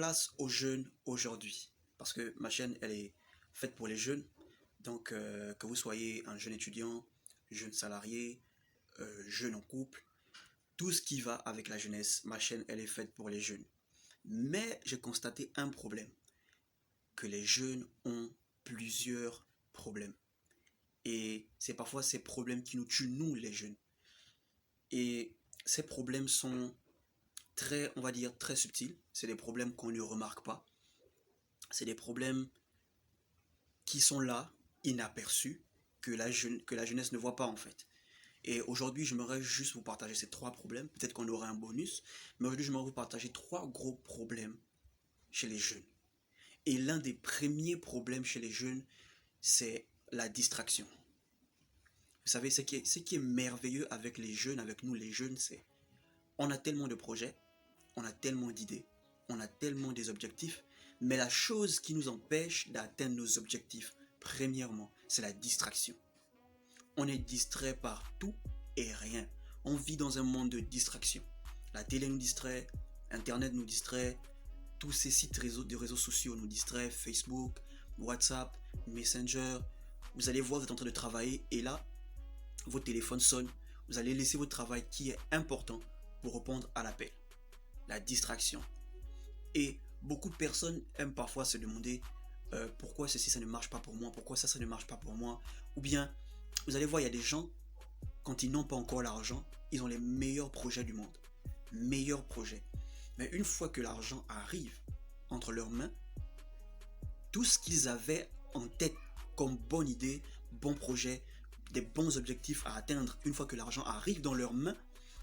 place aux jeunes aujourd'hui? Parce que ma chaîne, elle est faite pour les jeunes. Donc, que vous soyez un jeune étudiant, jeune salarié, jeune en couple, tout ce qui va avec la jeunesse, ma chaîne, elle est faite pour les jeunes. Mais j'ai constaté un problème, que les jeunes ont plusieurs problèmes. Et c'est parfois ces problèmes qui nous tuent, nous, les jeunes. Et ces problèmes sont très, on va dire, très subtils. C'est des problèmes qu'on ne remarque pas. C'est des problèmes qui sont là, inaperçus, que la jeunesse ne voit pas en fait. Et aujourd'hui, j'aimerais juste vous partager ces trois problèmes. Peut-être qu'on aura un bonus, mais aujourd'hui, j'aimerais vous partager trois gros problèmes chez les jeunes. Et l'un des premiers problèmes chez les jeunes, c'est la distraction. Vous savez, ce qui est merveilleux avec les jeunes, avec nous les jeunes, c'est on a tellement de projets, on a tellement d'idées, on a tellement des objectifs, mais la chose qui nous empêche d'atteindre nos objectifs, premièrement, c'est la distraction. On est distrait par tout et rien. On vit dans un monde de distraction. La télé nous distrait, Internet nous distrait, tous ces sites de réseaux sociaux nous distraient, Facebook, WhatsApp, Messenger. Vous allez voir, vous êtes en train de travailler et là, votre téléphone sonne. Vous allez laisser votre travail qui est important pour répondre à l'appel. La distraction. Et beaucoup de personnes aiment parfois se demander pourquoi ceci ça ne marche pas pour moi, pourquoi ça ne marche pas pour moi. Ou bien, vous allez voir, il y a des gens, quand ils n'ont pas encore l'argent, ils ont les meilleurs projets du monde. Meilleurs projets. Mais une fois que l'argent arrive entre leurs mains, tout ce qu'ils avaient en tête comme bonne idée, bon projet, des bons objectifs à atteindre, une fois que l'argent arrive dans leurs mains,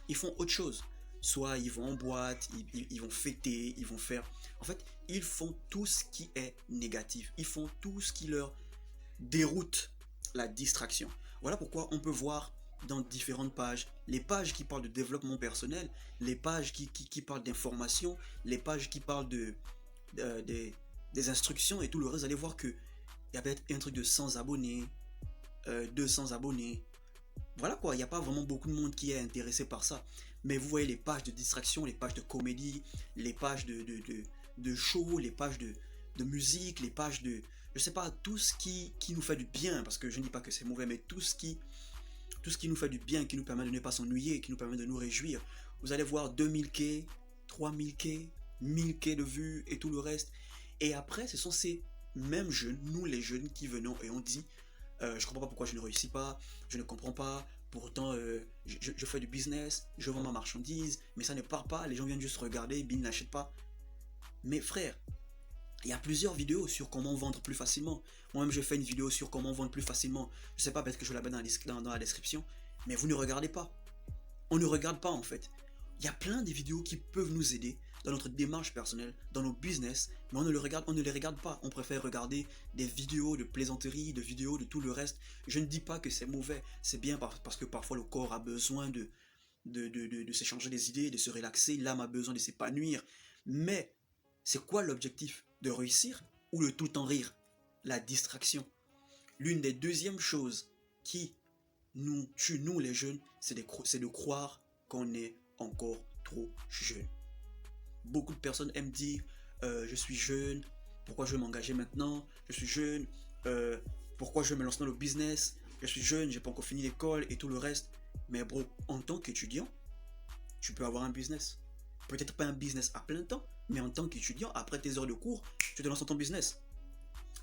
ils font autre chose. Soit ils vont en boîte, ils vont fêter, ils vont faire... En fait, ils font tout ce qui est négatif. Ils font tout ce qui leur déroute la distraction. Voilà pourquoi on peut voir dans différentes pages, les pages qui parlent de développement personnel, les pages qui parlent d'information, les pages qui parlent des instructions et tout le reste. Vous allez voir qu'il y a peut-être un truc de 100 abonnés, 200 abonnés. Voilà quoi, il n'y a pas vraiment beaucoup de monde qui est intéressé par ça. Mais vous voyez les pages de distraction, les pages de comédie, les pages de show, les pages de musique, les pages de... Je sais pas, tout ce qui nous fait du bien, parce que je ne dis pas que c'est mauvais, mais tout ce qui nous fait du bien, qui nous permet de ne pas s'ennuyer, qui nous permet de nous réjouir. Vous allez voir 2000K, 3000K, 1000K de vues et tout le reste. Et après, ce sont ces mêmes jeunes, nous les jeunes, qui venons et on dit je comprends pas pourquoi je ne réussis pas, je ne comprends pas, pourtant je fais du business, je vends ma marchandise, mais ça ne part pas, les gens viennent juste regarder, bim, n'achètent pas. Mais frère, il y a plusieurs vidéos sur comment vendre plus facilement. Moi-même, je fais une vidéo sur comment vendre plus facilement. Je sais pas, peut-être que je la mets dans la description, mais vous ne regardez pas. On ne regarde pas en fait. Il y a plein de vidéos qui peuvent nous aider dans notre démarche personnelle, dans nos business, mais on ne les regarde pas. On préfère regarder des vidéos de plaisanterie, de vidéos de tout le reste. Je ne dis pas que c'est mauvais, c'est bien parce que parfois le corps a besoin de s'échanger des idées, de se relaxer, l'âme a besoin de s'épanouir. Mais c'est quoi l'objectif? De réussir ou de tout le temps rire? La distraction. L'une des deuxièmes choses qui nous tue, nous les jeunes, c'est de croire qu'on est encore trop jeune. Beaucoup de personnes aiment dire je suis jeune, pourquoi je vais m'engager maintenant? Je suis jeune, pourquoi je vais me lancer dans le business? Je suis jeune, j'ai pas encore fini l'école et tout le reste. Mais bro, en tant qu'étudiant, tu peux avoir un business. Peut-être pas un business à plein temps, mais en tant qu'étudiant, après tes heures de cours, tu te lances dans ton business.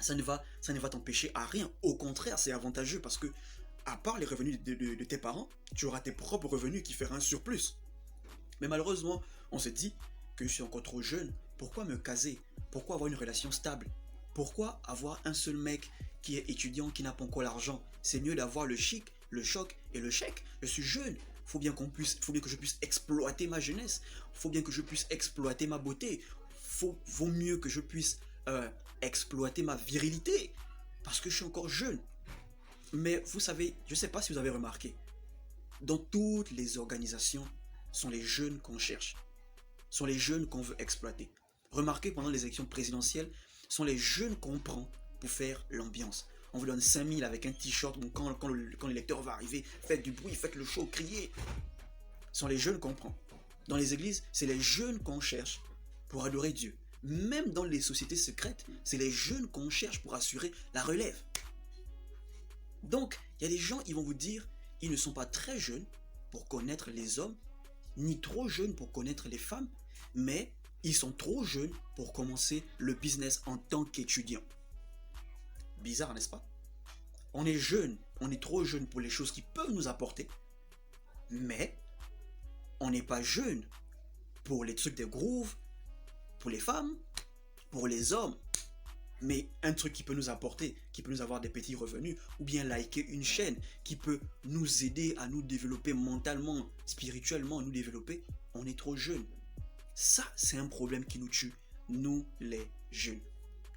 Ça ne va t'empêcher à rien. Au contraire, c'est avantageux parce que, à part les revenus de tes parents, tu auras tes propres revenus qui feront un surplus. Mais malheureusement, on se dit que je suis encore trop jeune. Pourquoi me caser? Pourquoi avoir une relation stable? Pourquoi avoir un seul mec qui est étudiant, qui n'a pas encore l'argent? C'est mieux d'avoir le chic, le choc et le chèque. Je suis jeune. Faut bien que je puisse exploiter ma jeunesse. Faut bien que je puisse exploiter ma beauté. Vaut mieux que je puisse exploiter ma virilité. Parce que je suis encore jeune. Mais vous savez, je ne sais pas si vous avez remarqué, dans toutes les organisations, sont les jeunes qu'on cherche, sont les jeunes qu'on veut exploiter. Remarquez, pendant les élections présidentielles, sont les jeunes qu'on prend pour faire l'ambiance. On vous donne 5000 avec un t-shirt, bon, quand l'électeur va arriver, faites du bruit, faites le show, criez. Ce sont les jeunes qu'on prend. Dans les églises, c'est les jeunes qu'on cherche pour adorer Dieu. Même dans les sociétés secrètes, c'est les jeunes qu'on cherche pour assurer la relève. Donc, il y a des gens, ils vont vous dire, ils ne sont pas très jeunes pour connaître les hommes, ni trop jeunes pour connaître les femmes, mais ils sont trop jeunes pour commencer le business en tant qu'étudiant. Bizarre, n'est-ce pas? On est jeune, on est trop jeune pour les choses qui peuvent nous apporter, mais on n'est pas jeune pour les trucs des grooves, pour les femmes, pour les hommes. Mais un truc qui peut nous apporter, qui peut nous avoir des petits revenus, ou bien liker une chaîne qui peut nous aider à nous développer mentalement, spirituellement, nous développer, on est trop jeune. Ça, c'est un problème qui nous tue, nous les jeunes.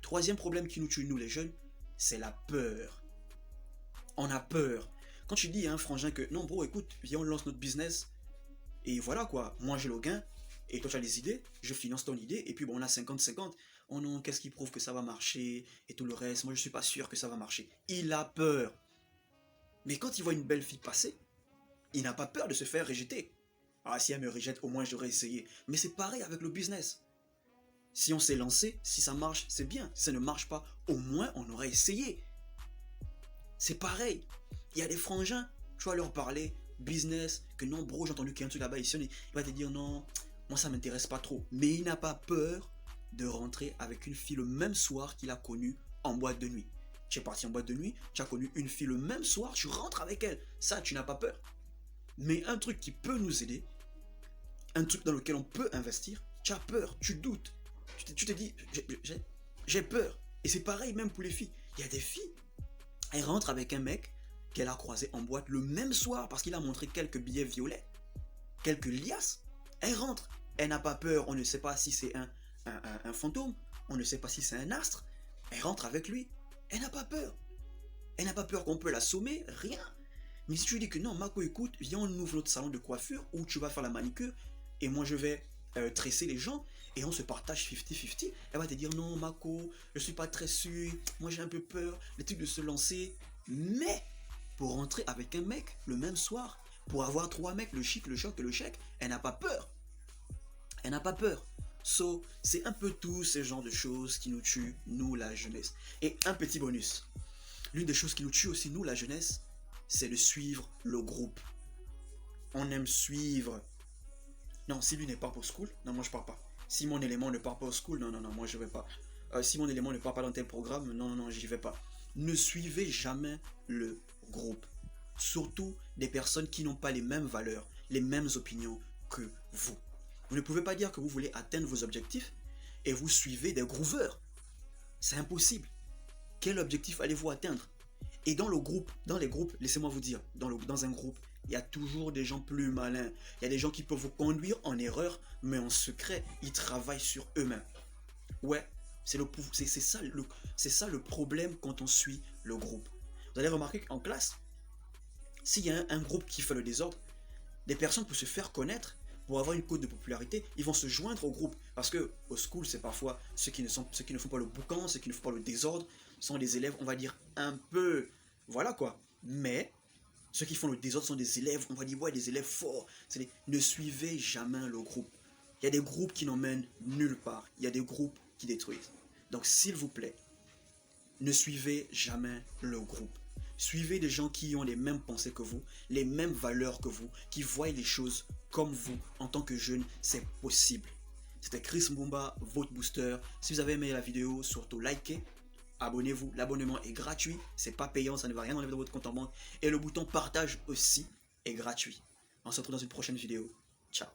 Troisième problème qui nous tue, nous les jeunes, c'est la peur. On a peur. Quand tu dis à un frangin que non bro, écoute, viens on lance notre business, et voilà quoi, moi j'ai le gain, et toi tu as les idées, je finance ton idée, et puis bon on a 50-50. Oh non, qu'est-ce qui prouve que ça va marcher, et tout le reste, moi je suis pas sûr que ça va marcher. Il a peur. Mais quand il voit une belle fille passer, il n'a pas peur de se faire rejeter. Ah, si elle me rejette, au moins j'aurais essayé. Mais c'est pareil avec le business. Si on s'est lancé, si ça marche, c'est bien. Si ça ne marche pas, au moins on aurait essayé. C'est pareil. Il y a des frangins, tu vas leur parler business, que non bro, j'ai entendu qu'il y a un truc là-bas ici, il va te dire non, moi ça m'intéresse pas trop. Mais il n'a pas peur de rentrer avec une fille le même soir qu'il a connue en boîte de nuit. Tu es parti en boîte de nuit, tu as connu une fille le même soir, tu rentres avec elle. Ça, tu n'as pas peur. Mais un truc qui peut nous aider, un truc dans lequel on peut investir, tu as peur, tu doutes. Tu te dis, j'ai peur. Et c'est pareil même pour les filles. Il y a des filles, elles rentrent avec un mec qu'elle a croisé en boîte le même soir parce qu'il a montré quelques billets violets, quelques liasses. Elle rentre, elle n'a pas peur, on ne sait pas si c'est un fantôme, on ne sait pas si c'est un astre. Elle rentre avec lui, elle n'a pas peur. Elle n'a pas peur qu'on peut l'assommer, rien. Mais si tu lui dis que non, Mako, écoute, viens, on ouvre notre salon de coiffure où tu vas faire la manicure et moi je vais tresser les gens et on se partage 50-50, elle va te dire non, Mako, je suis pas très sûr, moi j'ai un peu peur, les trucs de se lancer. Mais pour rentrer avec un mec le même soir, pour avoir 3 mecs, le chic, le choc et le chèque, elle n'a pas peur. Elle n'a pas peur. So, c'est un peu tout ce genre de choses qui nous tuent, nous, la jeunesse. Et un petit bonus. L'une des choses qui nous tue aussi, nous, la jeunesse, c'est de suivre le groupe. On aime suivre. Non, si lui n'est pas pour school, non, moi je pars pas. Si mon élément ne part pas au school, non, non, non, moi je vais pas. Si mon élément ne part pas dans tel programme, non, non, non, j'y vais pas. Ne suivez jamais le groupe. Surtout des personnes qui n'ont pas les mêmes valeurs, les mêmes opinions que vous. Vous ne pouvez pas dire que vous voulez atteindre vos objectifs et vous suivez des grooveurs. C'est impossible. Quel objectif allez-vous atteindre? Et dans le groupe, dans les groupes, laissez-moi vous dire, dans un groupe, il y a toujours des gens plus malins. Il y a des gens qui peuvent vous conduire en erreur, mais en secret, ils travaillent sur eux-mêmes. Ouais, c'est ça le problème quand on suit le groupe. Vous allez remarquer qu'en classe, s'il y a un groupe qui fait le désordre, des personnes pour se faire connaître, pour avoir une cote de popularité, ils vont se joindre au groupe. Parce que au school, c'est parfois ceux qui ne font pas le boucan, ceux qui ne font pas le désordre, sont des élèves, on va dire, un peu... Voilà quoi. Mais ceux qui font le désordre sont des élèves, on va dire, ouais, des élèves forts. Ne suivez jamais le groupe. Il y a des groupes qui n'emmènent nulle part. Il y a des groupes qui détruisent. Donc, s'il vous plaît, ne suivez jamais le groupe. Suivez des gens qui ont les mêmes pensées que vous, les mêmes valeurs que vous, qui voient les choses comme vous en tant que jeune, c'est possible. C'était Chris Mbumba, votre booster. Si vous avez aimé la vidéo, surtout likez, abonnez-vous. L'abonnement est gratuit, c'est pas payant, ça ne va rien enlever dans votre compte en banque. Et le bouton partage aussi est gratuit. On se retrouve dans une prochaine vidéo. Ciao.